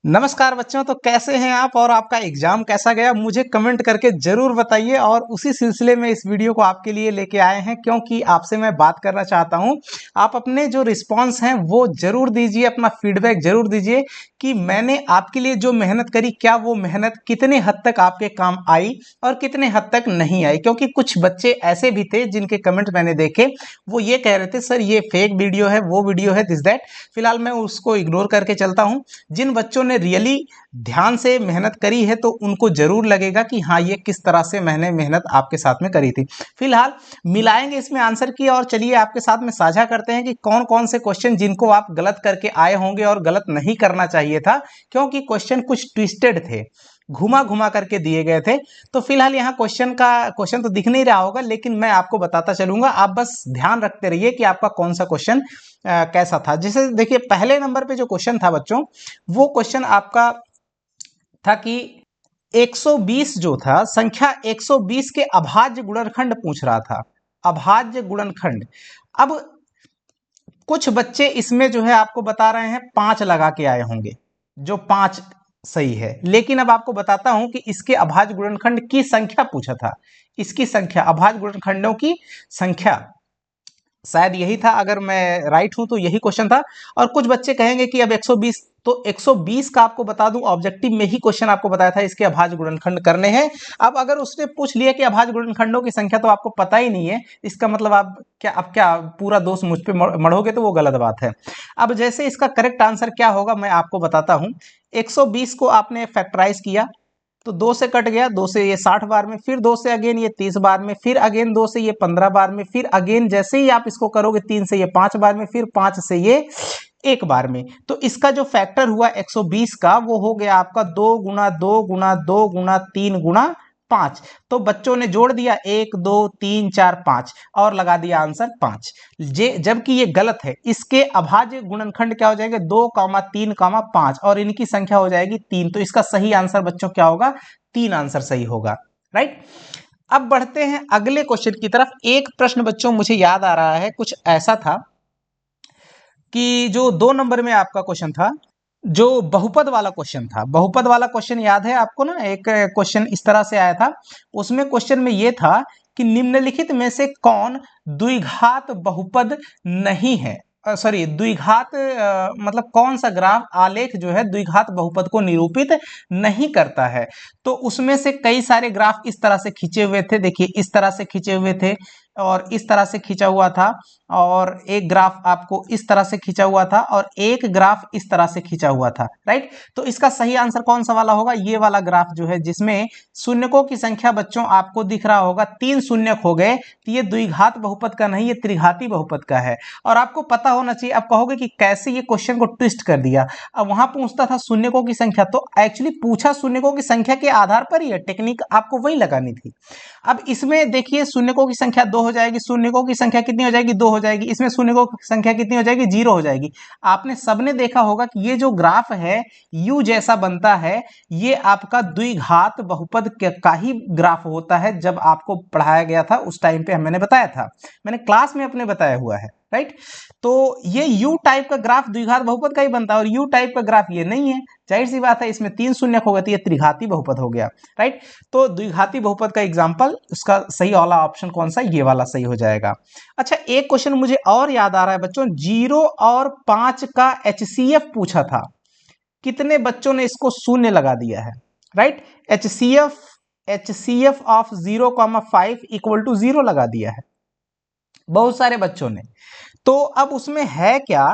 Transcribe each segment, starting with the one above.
नमस्कार बच्चों। तो कैसे हैं आप और आपका एग्जाम कैसा गया, मुझे कमेंट करके जरूर बताइए। और उसी सिलसिले में इस वीडियो को आपके लिए लेके आए हैं, क्योंकि आपसे मैं बात करना चाहता हूं। आप अपने जो रिस्पांस हैं वो जरूर दीजिए, अपना फीडबैक जरूर दीजिए कि मैंने आपके लिए जो मेहनत करी, क्या वो मेहनत कितने हद तक आपके काम आई और कितने हद तक नहीं आई। क्योंकि कुछ बच्चे ऐसे भी थे जिनके कमेंट मैंने देखे, वो ये कह रहे थे सर ये फेक वीडियो है, वो वीडियो है, दिस दैट। फिलहाल मैं उसको इग्नोर करके चलता हूं। जिन बच्चों ने रियली ध्यान से मेहनत करी है तो उनको जरूर लगेगा कि हाँ ये किस तरह से मैंने मेहनत आपके साथ में करी थी। फिलहाल मिलाएंगे इसमें आंसर की, और चलिए आपके साथ में साझा करते हैं कि कौन कौन से क्वेश्चन जिनको आप गलत करके आए होंगे और गलत नहीं करना चाहिए था, क्योंकि क्वेश्चन कुछ ट्विस्टेड थे, घुमा घुमा करके दिए गए थे। तो फिलहाल यहाँ क्वेश्चन तो दिख नहीं रहा होगा, लेकिन मैं आपको बताता चलूंगा। आप बस ध्यान रखते रहिए कि आपका कौन सा क्वेश्चन कैसा था। जैसे देखिए पहले नंबर पे जो क्वेश्चन था बच्चों, वो क्वेश्चन आपका था कि 120 जो था, संख्या 120 के अभाज्य गुणनखंड पूछ रहा था। अभाज्य गुणनखंड। अब कुछ बच्चे इसमें जो है आपको बता रहे हैं 5 लगा के आए होंगे, जो 5 सही है। लेकिन अब आपको बताता हूं कि इसके अभाज्य गुणनखंड की संख्या पूछा था। इसकी संख्या, अभाज्य गुणनखंडों की संख्या, शायद यही था। अगर मैं राइट हूं तो यही क्वेश्चन था। और कुछ बच्चे कहेंगे कि अब 120, तो 120 का आपको बता दूं, ऑब्जेक्टिव में ही क्वेश्चन आपको बताया था इसके अभाज्य गुणनखंड करने हैं। अब अगर उसने पूछ लिया कि अभाज्य गुणनखंडों की संख्या तो आपको पता ही नहीं है, इसका मतलब आप क्या पूरा दोष मुझ पे मढ़ोगे, तो वो गलत बात है। अब जैसे इसका करेक्ट आंसर क्या होगा मैं आपको बताता हूं। 120 को आपने फैक्टराइज किया तो 2 से कट गया, 2 से ये 60 बार में, फिर 2 से अगेन ये 30 बार में, फिर अगेन 2 से ये 15 बार में, फिर अगेन जैसे ही आप इसको करोगे 3 से ये 5 बार में, फिर 5 से ये 1 बार में। तो इसका जो फैक्टर हुआ 120 का, वो हो गया आपका 2 गुना 2 गुना 2 गुना 3 गुना 5। तो बच्चों ने जोड़ दिया 1 2 3 4 5 और लगा दिया आंसर 5। जबकि ये गलत है। इसके अभाज्य गुणनखंड क्या हो जाएंगे, 2 3 5, और इनकी संख्या हो जाएगी 3। तो इसका सही आंसर बच्चों क्या होगा, 3 आंसर सही होगा। राइट। अब बढ़ते हैं अगले क्वेश्चन की तरफ। एक प्रश्न बच्चों मुझे याद आ रहा है, कुछ ऐसा था कि जो 2 नंबर में आपका क्वेश्चन था, जो बहुपद वाला क्वेश्चन था। बहुपद वाला क्वेश्चन याद है आपको ना, एक क्वेश्चन इस तरह से आया था। उसमें क्वेश्चन में यह था कि निम्नलिखित में से कौन द्विघात बहुपद नहीं है। सॉरी, द्विघात मतलब कौन सा ग्राफ आलेख जो है द्विघात बहुपद को निरूपित नहीं करता है। तो उसमें से कई सारे ग्राफ इस तरह से खींचे हुए थे। देखिए इस तरह से खींचे हुए थे, और इस तरह से खींचा हुआ था, और एक ग्राफ आपको इस तरह से खींचा हुआ था, और एक ग्राफ इस तरह से खींचा हुआ था। राइट। तो इसका सही आंसर कौन सा वाला होगा, ये वाला ग्राफ जो है, जिसमें शून्यकों की संख्या बच्चों आपको दिख रहा होगा 3 शून्यक हो गए। तो ये द्विघात बहुपद का नहीं, ये त्रिघाती बहुपद का है। और आपको पता होना चाहिए। आप कहोगे कि कैसे ये क्वेश्चन को ट्विस्ट कर दिया। अब वहां पूछता था शून्यकों की संख्या, तो एक्चुअली पूछा शून्यकों की संख्या के आधार पर ही है, टेक्निक आपको वही लगानी थी। अब इसमें देखिए शून्यकों की संख्या 2 हो जाएगी, शून्यकों की संख्या कितनी हो जाएगी, 2 हो जाएगी। इसमें शून्यकों की संख्या कितनी हो जाएगी, 0 हो जाएगी। आपने सबने देखा होगा कि ये जो ग्राफ है यू जैसा बनता है, ये आपका द्विघात बहुपद का ही ग्राफ होता है। जब आपको पढ़ाया गया था उस टाइम पे मैंने बताया था, मैंने क्लास में अपने बताया हुआ है। राइट। तो ये यू टाइप का ग्राफ द्विघात बहुपद का ही बनता है, और यू टाइप का ग्राफ ये नहीं है। जाहिर सी बात है, इसमें 3 शून्यक हो गए तो ये त्रिघाती बहुपद हो गया। राइट। तो द्विघाती बहुपद का एग्जांपल, उसका सही वाला ऑप्शन कौन सा, ये वाला सही हो जाएगा। अच्छा, एक क्वेश्चन मुझे और याद आ रहा है बच्चों, 0 और 5 का HCF पूछा था। कितने बच्चों ने इसको शून्य लगा दिया है। Right. HCF of 0,5 equal to 0 लगा दिया है बहुत सारे बच्चों ने। तो अब उसमें है क्या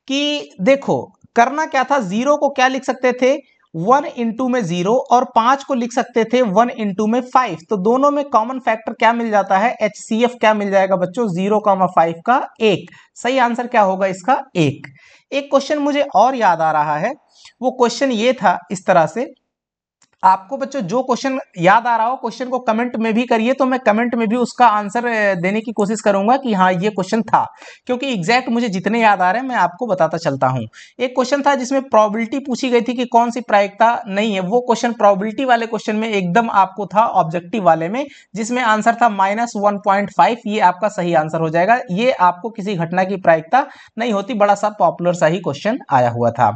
कि देखो करना क्या था, 0 को क्या लिख सकते थे, 1 इंटू में 0, और 5 को लिख सकते थे 1 इंटू में 5। तो दोनों में कॉमन फैक्टर क्या मिल जाता है, HCF क्या मिल जाएगा बच्चों, 0,5 का 1। सही आंसर क्या होगा इसका, 1। एक क्वेश्चन मुझे और याद आ रहा है, वो क्वेश्चन ये था इस तरह से। आपको बच्चों जो क्वेश्चन याद आ रहा हो, क्वेश्चन को कमेंट में भी करिए, तो मैं कमेंट में भी उसका आंसर देने की कोशिश करूंगा कि हाँ ये क्वेश्चन था। क्योंकि एग्जैक्ट मुझे जितने याद आ रहे हैं मैं आपको बताता चलता हूं। एक क्वेश्चन था जिसमें प्रोबेबिलिटी पूछी गई थी कि कौन सी प्रायिकता नहीं है। वो क्वेश्चन प्रोबेबिलिटी वाले क्वेश्चन में एकदम आपको था ऑब्जेक्टिव वाले में, जिसमें आंसर था -1.5। ये आपका सही आंसर हो जाएगा। ये आपको किसी घटना की प्रायिकता नहीं होती, बड़ा सा पॉपुलर सा ही क्वेश्चन आया हुआ था।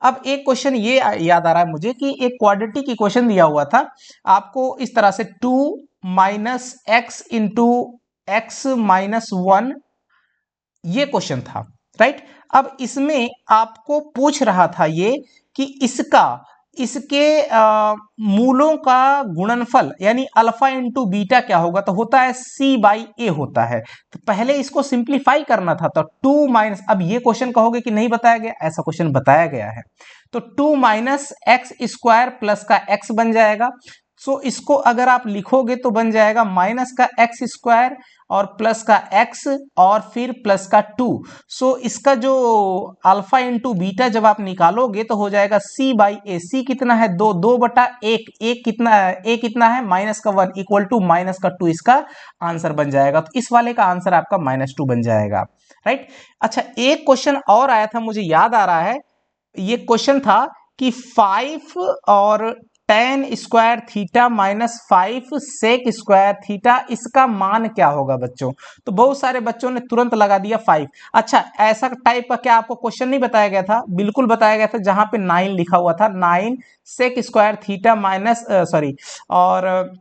अब एक क्वेश्चन ये याद आ रहा है मुझे कि एक क्वाड्रेटिक की क्वेश्चन दिया हुआ था आपको इस तरह से 2 minus x into x minus 1, ये क्वेश्चन था, राइट। अब इसमें आपको पूछ रहा था ये कि इसके मूलों का गुणनफल यानी अल्फा इंटू बीटा क्या होगा, तो होता है c बाई ए होता है। तो पहले इसको सिंप्लीफाई करना था, तो 2 माइनस, अब ये क्वेश्चन कहोगे कि नहीं बताया गया, ऐसा क्वेश्चन बताया गया है। तो 2 माइनस एक्स स्क्वायर प्लस का एक्स बन जाएगा। सो इसको अगर आप लिखोगे तो बन जाएगा माइनस का एक्स स्क्वायर और प्लस का एक्स और फिर प्लस का 2। सो इसका जो अल्फा इंटू बीटा जब आप निकालोगे तो हो जाएगा c बाई ए। सी कितना है, 2, 2/1, एक कितना है, ए कितना है माइनस का 1 इक्वल टू माइनस का 2, इसका आंसर बन जाएगा। तो इस वाले का आंसर आपका -2 बन जाएगा, राइट। अच्छा, एक क्वेश्चन और आया था, मुझे याद आ रहा है, ये क्वेश्चन था कि 5 और tan square theta minus 5 sec square theta, इसका मान क्या होगा बच्चों। तो बहुत सारे बच्चों ने तुरंत लगा दिया 5। अच्छा, ऐसा टाइप का क्या आपको क्वेश्चन नहीं बताया गया था? बिल्कुल बताया गया था, जहां पे 9 लिखा हुआ था, 9 सेक स्क्वायर थीटा माइनस और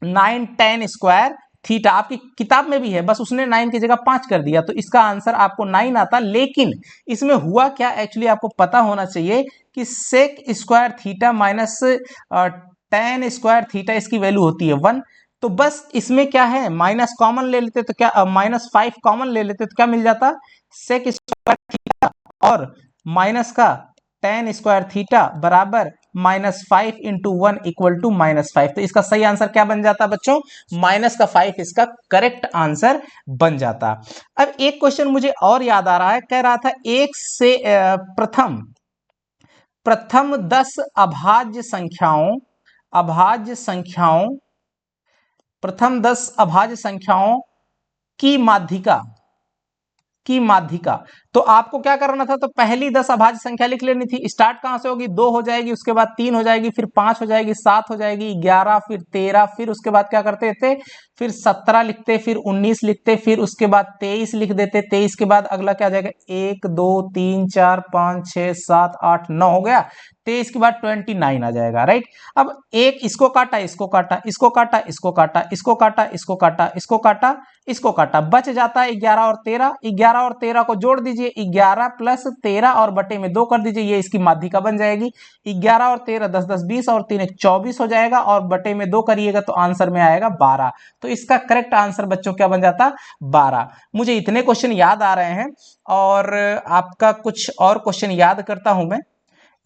9 tan स्क्वायर थीटा, आपकी किताब में भी है, बस उसने 9 की जगह 5 कर दिया, तो इसका आंसर आपको 9 आता। लेकिन इसमें हुआ क्या, एक्चुअली आपको पता होना चाहिए कि sec square theta minus tan square theta, इसकी वैल्यू होती है 1। तो बस इसमें क्या है, माइनस कॉमन ले लेते तो क्या, -5 कॉमन ले लेते तो क्या मिल जाता, सेक स्क्वायर थीटा और माइनस का tan स्क्वायर थीटा बराबर -5 इंटू 1 इक्वल टू -5। तो इसका सही आंसर क्या बन जाता बच्चों, -5 इसका करेक्ट आंसर बन जाता। अब एक क्वेश्चन मुझे और याद आ रहा है, कह रहा था एक से प्रथम 10 प्रथम 10 अभाज्य संख्याओं की माध्यिका। तो आपको क्या करना था, तो पहली 10 अभाज्य संख्या लिख लेनी थी। स्टार्ट कहां से होगी, 2 हो जाएगी, उसके बाद 3 हो जाएगी, फिर 5 हो जाएगी, 7 हो जाएगी, 11, फिर 13, फिर उसके बाद क्या करते थे, फिर 17 लिखते, फिर 19 लिखते, फिर उसके बाद 23 लिख देते। 23 के बाद अगला क्या आ जाएगा, 1 2 3 4 5 6 7 8 9 हो गया। 23 के बाद 29 आ जाएगा, राइट। अब एक इसको काटा, इसको काटा, इसको काटा, इसको काटा, इसको काटा, इसको काटा, इसको काटा, इसको काटा, बच जाता है 11 और 13। 11 और 13 को जोड़ दीजिए, 11 प्लस 13 और बटे में 2 कर दीजिए, ये इसकी माध्यिका बन जाएगी। 11 और 13 10 10 20 और 3 24 हो जाएगा, और बटे में 2 करिएगा तो आंसर में आएगा 12। तो इसका करेक्ट आंसर बच्चों क्या बन जाता, 12। मुझे इतने क्वेश्चन याद आ रहे हैं, और आपका कुछ और क्वेश्चन याद करता हूं मैं।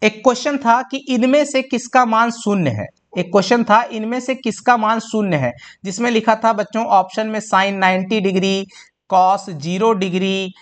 एक क्वेश्चन था कि इनमें से किसका मान शून्य है, एक क्वेश्चन था इनमें से किसका मान शून्य है, जिसमें लिखा था बच्चों ऑप्शन में साइन 90 डिग्री, कॉस 0 डिग्री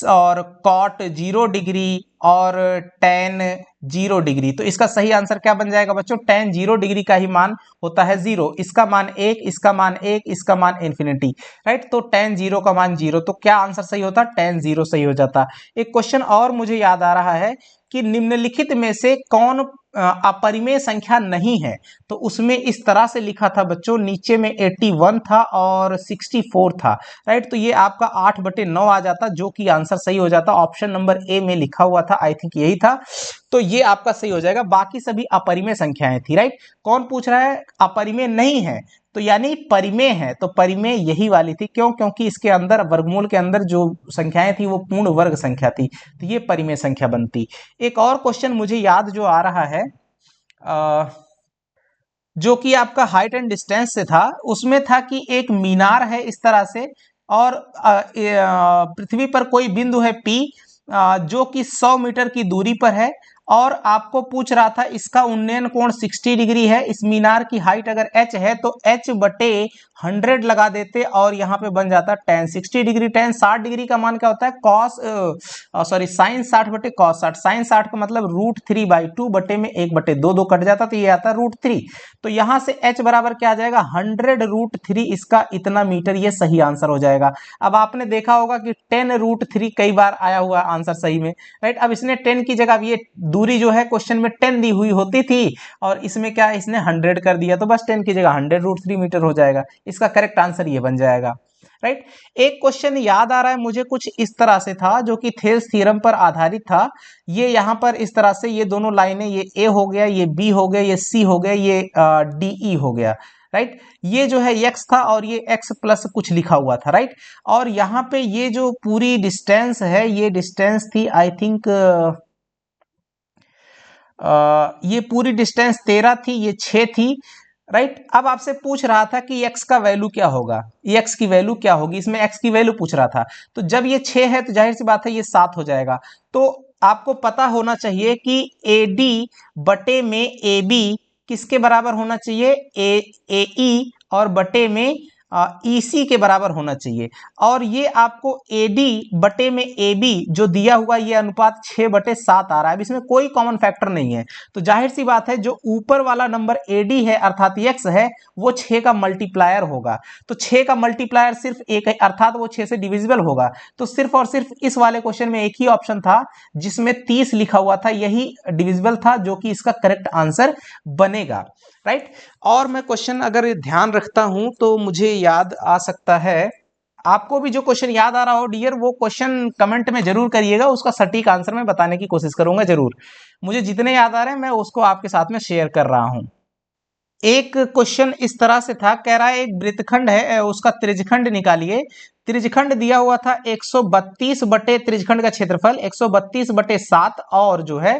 और कॉट 0 डिग्री और टेन 0 डिग्री। तो इसका सही आंसर क्या बन जाएगा बच्चों, टेन 0 डिग्री का ही मान होता है 0, इसका मान 1, इसका मान 1, इसका मान इन्फिनिटी, राइट। तो टेन 0 का मान 0, तो क्या आंसर सही होता, टेन 0 सही हो जाता। एक क्वेश्चन और मुझे याद आ रहा है कि निम्नलिखित में से कौन अपरिमेय संख्या नहीं है। तो उसमें इस तरह से लिखा था बच्चों, नीचे में 81 था और 64 था, राइट। तो ये आपका 8/9 आ जाता, जो कि आंसर सही हो जाता। ऑप्शन नंबर ए में लिखा हुआ था, आई थिंक यही था, तो ये आपका सही हो जाएगा। बाकी सभी अपरिमेय संख्याएं थी, राइट। कौन पूछ रहा है अपरिमेय नहीं है, तो यानी परिमेय है, तो परिमेय यही वाली थी। क्यों, क्योंकि इसके अंदर वर्गमूल के अंदर जो संख्याएं थी वो पूर्ण वर्ग संख्या थी, तो ये परिमेय संख्या बनती। एक और क्वेश्चन मुझे याद जो आ रहा है, जो कि आपका हाइट एंड डिस्टेंस से था, उसमें था कि एक मीनार है इस तरह से, और पृथ्वी पर कोई बिंदु है P, जो कि 100 मीटर की दूरी पर है, और आपको पूछ रहा था इसका उन्नयन कोण 60 डिग्री है। इस मीनार की हाइट अगर h है तो h/100 लगा देते, और यहाँ पे बन जाता tan 60 डिग्री। tan 60 डिग्री का मान क्या होता है, sin 60/cos 60। sin 60 का मतलब √3/2 बटे में 1/2, 2 कट जाता तो ये आता √3। तो यहाँ से h बराबर क्या आ जाएगा, 100√3, इसका इतना मीटर, ये सही आंसर हो जाएगा। अब आपने देखा होगा कि 10√3 कई बार आया हुआ आंसर सही में, राइट। अब इसने 10 की जगह, ये दूरी जो है क्वेश्चन में 10 दी हुई होती थी, और इसमें क्या इसने 100 कर दिया, तो बस 10 की जगह 100√3 मीटर हो जाएगा। इसका करेक्ट आंसर ये बन जाएगा, राइट। एक क्वेश्चन याद आ रहा है मुझे कुछ इस तरह से था, जो कि थेल्स थ्योरम पर आधारित था। ये यहाँ पर इस तरह से ये दोनों लाइनें, ये ए हो गया, ये बी हो गया, ये सी हो गया, ये डी हो गया, राइट। ये जो है एक्स था और ये एक्स प्लस कुछ लिखा हुआ था, राइट। और यहाँ पे ये जो पूरी डिस्टेंस है, ये डिस्टेंस थी आई थिंक, ये पूरी डिस्टेंस 13 थी, ये 6 थी, राइट। अब आपसे पूछ रहा था कि x का वैल्यू क्या होगा, x की वैल्यू क्या होगी, इसमें x की वैल्यू पूछ रहा था। तो जब ये 6 है तो जाहिर सी बात है ये 7 हो जाएगा। तो आपको पता होना चाहिए कि AD बटे में AB किसके बराबर होना चाहिए, AE और बटे में EC के बराबर होना चाहिए। और ये आपको AD बटे में AB जो दिया हुआ ये अनुपात 6/7 आ रहा है। अब इसमें कोई कॉमन फैक्टर नहीं है, तो जाहिर सी बात है जो ऊपर वाला नंबर AD है अर्थात x है, वो 6 का मल्टीप्लायर होगा। तो 6 का मल्टीप्लायर सिर्फ एक है, अर्थात वो 6 से डिविजिबल होगा। तो सिर्फ और सिर्फ इस वाले क्वेश्चन में एक ही ऑप्शन था जिसमें 30 लिखा हुआ था, यही डिविजिबल था, जो कि इसका करेक्ट आंसर बनेगा, राइट। और मैं क्वेश्चन अगर ध्यान रखता हूं तो मुझे याद आ सकता है, आपको भी जो क्वेश्चन याद आ रहा हो डियर, वो क्वेश्चन कमेंट में जरूर करिएगा, उसका सटीक आंसर मैं बताने की कोशिश करूंगा जरूर। मुझे जितने याद आ रहे हैं मैं उसको आपके साथ में शेयर कर रहा हूं। एक क्वेश्चन इस तरह से था, कह रहा है एक वृत्तखंड है, उसका त्रिज्यखंड निकालिए। त्रिज्यखंड दिया हुआ था 132 बटे त्रिज्यखंड का क्षेत्रफल 132/7, और जो है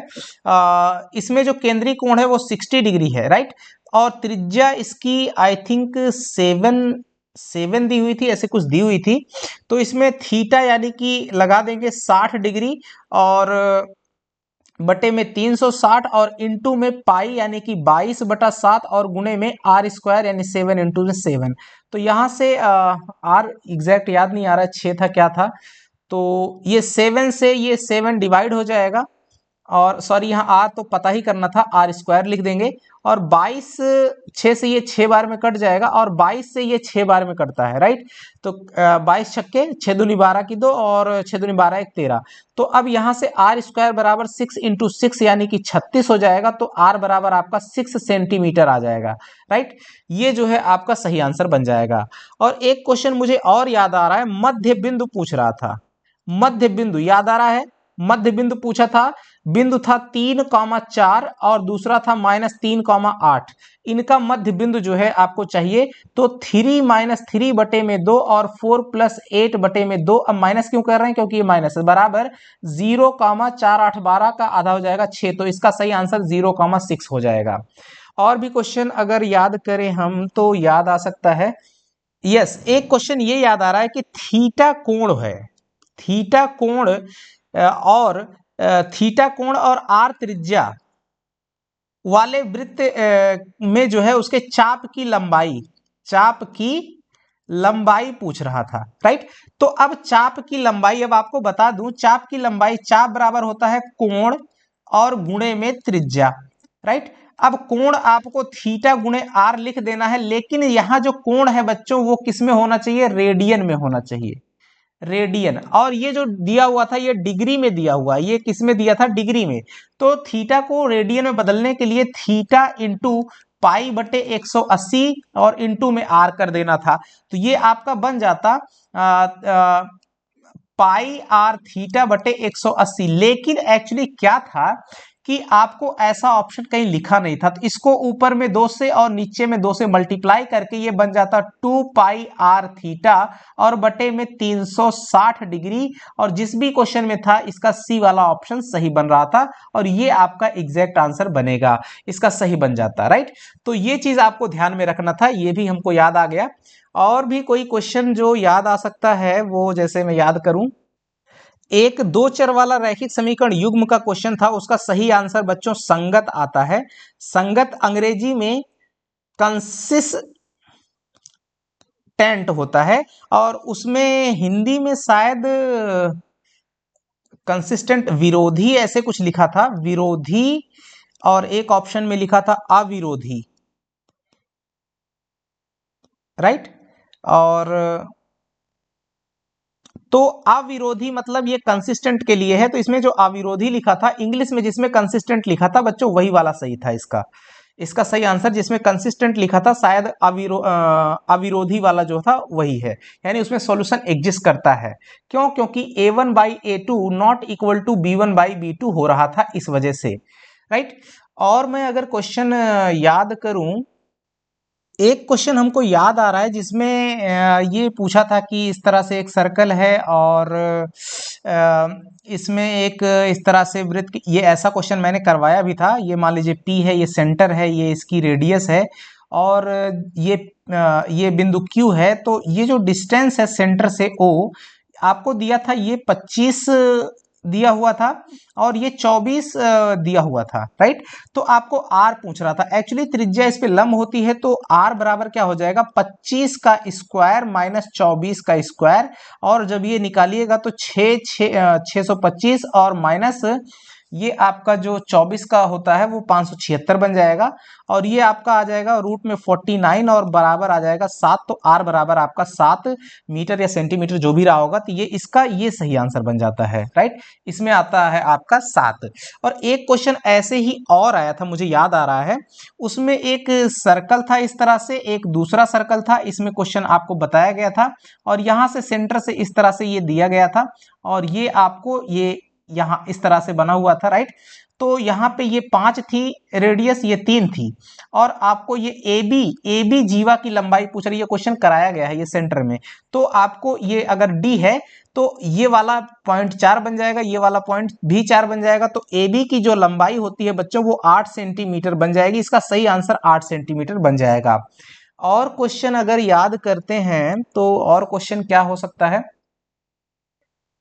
इसमें जो केंद्रीय कोण है वो 60 डिग्री है, राइट। और त्रिज्या इसकी आई थिंक 7 दी हुई थी, ऐसे कुछ दी हुई थी। तो इसमें थीटा यानी कि लगा देंगे 60 डिग्री, और बटे में 360, और इंटू में पाई यानी कि 22/7, और गुणे में आर स्क्वायर यानी 7 इंटू 7। तो यहाँ से आर एग्जैक्ट याद नहीं आ रहा है, 6 था क्या था। तो ये 7 से ये 7 डिवाइड हो जाएगा, और सॉरी यहाँ आर तो पता ही करना था, आर स्क्वायर लिख देंगे। और 22, 6 से ये 6 बार में कट जाएगा, और 22 से ये 6 बार में कटता है, राइट। तो 22 छक्के 6 दूनी 12 की 2, और 6 दूनी 12 1 13। तो अब यहाँ से आर स्क्वायर बराबर 6 इंटू 6 यानी कि 36 हो जाएगा। तो आर बराबर आपका 6 सेंटीमीटर आ जाएगा, राइट। ये जो है आपका सही आंसर बन जाएगा। और एक क्वेश्चन मुझे और याद आ रहा है, मध्य बिंदु पूछ रहा था, मध्य बिंदु याद आ रहा है, मध्य बिंदु पूछा था। बिंदु था 3,4 और दूसरा था -3,8। इनका मध्य बिंदु जो है आपको चाहिए। तो 3 - 3 बटे में 2 और 4 + 8 बटे में 2। अब माइनस क्यों कर रहे हैं, क्योंकि ये माइनस है, बराबर 0,4 8 12 का आधा हो जाएगा 6। तो इसका सही आंसर 0,6 हो जाएगा। और भी क्वेश्चन अगर याद करें हम तो याद आ सकता है, यस, एक क्वेश्चन ये याद आ रहा है कि थीटा कोण है, थीटा कोण और थीटा कोण और आर त्रिज्या वाले वृत्त में जो है उसके चाप की लंबाई, चाप की लंबाई पूछ रहा था, राइट। तो अब चाप की लंबाई, अब आपको बता दूं, चाप की लंबाई, चाप बराबर होता है कोण और गुणे में त्रिज्या, राइट। अब कोण आपको थीटा गुणे आर लिख देना है, लेकिन यहां जो कोण है बच्चों वो किसमें होना चाहिए, रेडियन में होना चाहिए, रेडियन। और ये जो दिया हुआ था ये डिग्री में दिया हुआ, ये किस में दिया था, डिग्री में। तो थीटा को रेडियन में बदलने के लिए थीटा इंटू पाई बटे 180 और इंटू में आर कर देना था। तो ये आपका बन जाता पाई आर थीटा बटे 180। लेकिन एक्चुअली क्या था कि आपको ऐसा ऑप्शन कहीं लिखा नहीं था, तो इसको ऊपर में 2 से और नीचे में 2 से मल्टीप्लाई करके ये बन जाता 2 पाई आर थीटा और बटे में 360 डिग्री। और जिस भी क्वेश्चन में था इसका सी वाला ऑप्शन सही बन रहा था, और ये आपका एग्जैक्ट आंसर बनेगा, इसका सही बन जाता, राइट। तो ये चीज आपको ध्यान में रखना था, ये भी हमको याद आ गया। और भी कोई क्वेश्चन जो याद आ सकता है वो जैसे मैं याद करूं, एक 2 चर वाला रैखिक समीकरण युग्म का क्वेश्चन था, उसका सही आंसर बच्चों संगत आता है। संगत अंग्रेजी में कंसिस्टेंट होता है, और उसमें हिंदी में शायद कंसिस्टेंट विरोधी ऐसे कुछ लिखा था, विरोधी, और एक ऑप्शन में लिखा था अविरोधी, राइट। और तो अविरोधी मतलब ये कंसिस्टेंट के लिए है, तो इसमें जो अविरोधी लिखा था, इंग्लिश में जिसमें कंसिस्टेंट लिखा था बच्चों वही वाला सही था इसका। इसका सही आंसर जिसमें कंसिस्टेंट लिखा था शायद अविरोधी वाला जो था वही है, यानी उसमें सॉल्यूशन एग्जिस्ट करता है। क्यों? क्योंकि a1 by a2 not equal to b1 by b2 हो रहा था इस वजह से, राइट। और मैं अगर क्वेश्चन याद करूं, एक क्वेश्चन हमको याद आ रहा है जिसमें ये पूछा था कि इस तरह से एक सर्कल है और इसमें एक इस तरह से वृत्त, ये ऐसा क्वेश्चन मैंने करवाया भी था। ये मान लीजिए P है, ये सेंटर है, ये इसकी रेडियस है और ये बिंदु Q है। तो ये जो डिस्टेंस है सेंटर से O आपको दिया था, ये 25 दिया हुआ था और ये 24 दिया हुआ था, राइट। तो आपको R पूछ रहा था। एक्चुअली त्रिज्या इस पे लंब होती है तो R बराबर क्या हो जाएगा, 25 का स्क्वायर माइनस 24 का स्क्वायर, और जब ये निकालिएगा तो 625 और माइनस ये आपका जो 24 का होता है वो 576 बन जाएगा, और ये आपका आ जाएगा रूट में 49 और बराबर आ जाएगा 7। तो R बराबर आपका 7 मीटर या सेंटीमीटर जो भी रहा होगा, तो ये इसका ये सही आंसर बन जाता है, राइट। इसमें आता है आपका 7। और एक क्वेश्चन ऐसे ही और आया था, मुझे याद आ रहा है, उसमें एक सर्कल था इस तरह से, एक दूसरा सर्कल था, इसमें क्वेश्चन आपको बताया गया था और यहाँ से सेंटर से इस तरह से ये दिया गया था और ये आपको ये यहाँ इस तरह से बना हुआ था, राइट। तो यहाँ पे ये 5 थी रेडियस, ये 3 थी, और आपको ये ए बी जीवा की लंबाई पूछ रही है, क्वेश्चन कराया गया है ये सेंटर में। तो आपको ये अगर डी है तो ये वाला पॉइंट 4 बन जाएगा, ये वाला पॉइंट भी 4 बन जाएगा। तो ए बी की जो लंबाई होती है बच्चों वो 8 सेंटीमीटर बन जाएगी। इसका सही आंसर 8 सेंटीमीटर बन जाएगा। और क्वेश्चन अगर याद करते हैं तो और क्वेश्चन क्या हो सकता है,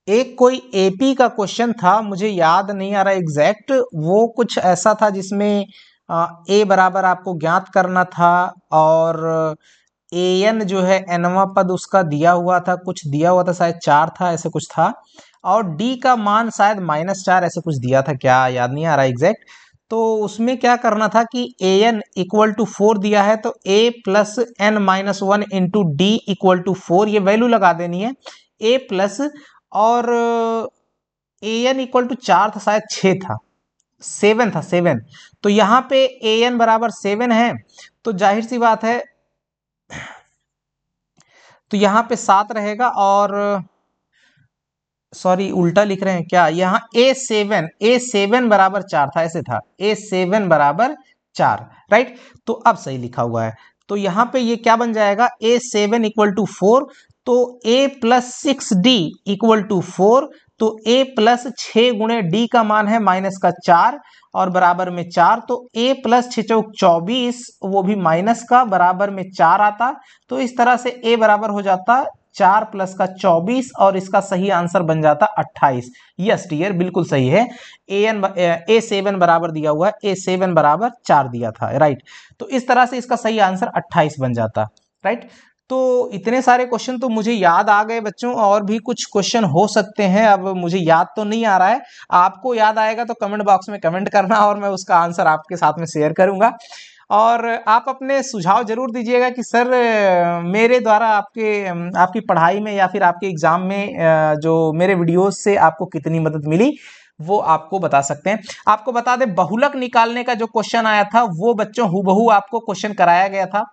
एक कोई एपी का क्वेश्चन था, मुझे याद नहीं आ रहा एग्जैक्ट, वो कुछ ऐसा था जिसमें ए बराबर आपको ज्ञात करना था और ए एन जो है एनवा पद उसका दिया हुआ था, कुछ दिया हुआ था शायद 4 था, ऐसे कुछ था, और डी का मान शायद -4 ऐसे कुछ दिया था, क्या याद नहीं आ रहा एग्जैक्ट। तो उसमें क्या करना था कि ए एन इक्वल टू 4 दिया है तो a plus n minus 1 into d equal to 4, ये वैल्यू लगा देनी है। ए प्लस और ए एन इक्वल टू 4 था शायद 6 था, 7 था, 7। तो यहाँ पे ए एन बराबर 7 है, तो जाहिर सी बात है तो यहाँ पे 7 रहेगा, और सॉरी उल्टा लिख रहे हैं क्या, यहाँ ए7 बराबर 4 था, ऐसे था ए7 बराबर 4, राइट। तो अब सही लिखा हुआ है। तो यहाँ पे ये क्या बन जाएगा, ए7 इक्वल टू 4, तो a plus 6d equal to 4, तो ए प्लस 6 गुणे डी का मान है माइनस का 4 और बराबर में 4, तो ए प्लस 6 चौक 24, वो भी माइनस का, बराबर में 4 आता। तो इस तरह से ए बराबर हो जाता 4 प्लस का 24 और इसका सही आंसर बन जाता 28। यस डियर, बिल्कुल सही है। ए7 बराबर दिया हुआ है, ए7 बराबर 4 दिया था, राइट। तो इस तरह से इसका सही आंसर 28 बन जाता, राइट। तो इतने सारे क्वेश्चन तो मुझे याद आ गए बच्चों, और भी कुछ क्वेश्चन हो सकते हैं, अब मुझे याद तो नहीं आ रहा है। आपको याद आएगा तो कमेंट बॉक्स में कमेंट करना और मैं उसका आंसर आपके साथ में शेयर करूंगा। और आप अपने सुझाव जरूर दीजिएगा कि सर मेरे द्वारा आपकी पढ़ाई में या फिर आपके एग्जाम में जो मेरे वीडियोस से आपको कितनी मदद मिली, वो आपको बता सकते हैं। आपको बता दें, बहुलक निकालने का जो क्वेश्चन आया था वो बच्चों हूबहू आपको क्वेश्चन कराया गया था,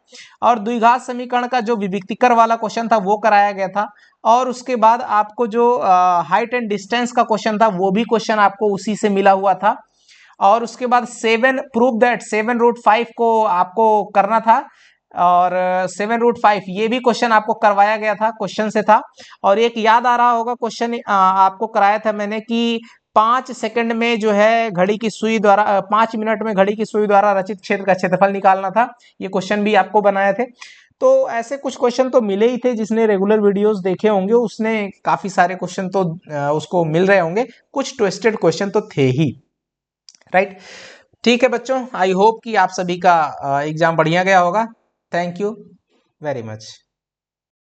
और द्विघात समीकरण का जो विविक्तिकर वाला क्वेश्चन था वो कराया गया था, और उसके बाद आपको जो हाइट एंड डिस्टेंस का क्वेश्चन था वो भी क्वेश्चन आपको उसी से मिला हुआ था, और उसके बाद 7 प्रूव दैट 7√5 को आपको करना था, और 7√5 ये भी क्वेश्चन आपको करवाया गया था, क्वेश्चन से था। और एक याद आ रहा होगा क्वेश्चन आपको कराया था मैंने कि 5 सेकंड में जो है घड़ी की सुई द्वारा 5 मिनट में घड़ी की सुई द्वारा रचित क्षेत्र का क्षेत्रफल निकालना था, ये क्वेश्चन भी आपको बनाए थे। तो ऐसे कुछ क्वेश्चन तो मिले ही थे, जिसने रेगुलर वीडियोस देखे होंगे उसने काफी सारे क्वेश्चन तो उसको मिल रहे होंगे, कुछ ट्विस्टेड क्वेश्चन तो थे ही, राइट। ठीक है बच्चों, आई होप कि आप सभी का एग्जाम बढ़िया गया होगा। Thank you very much.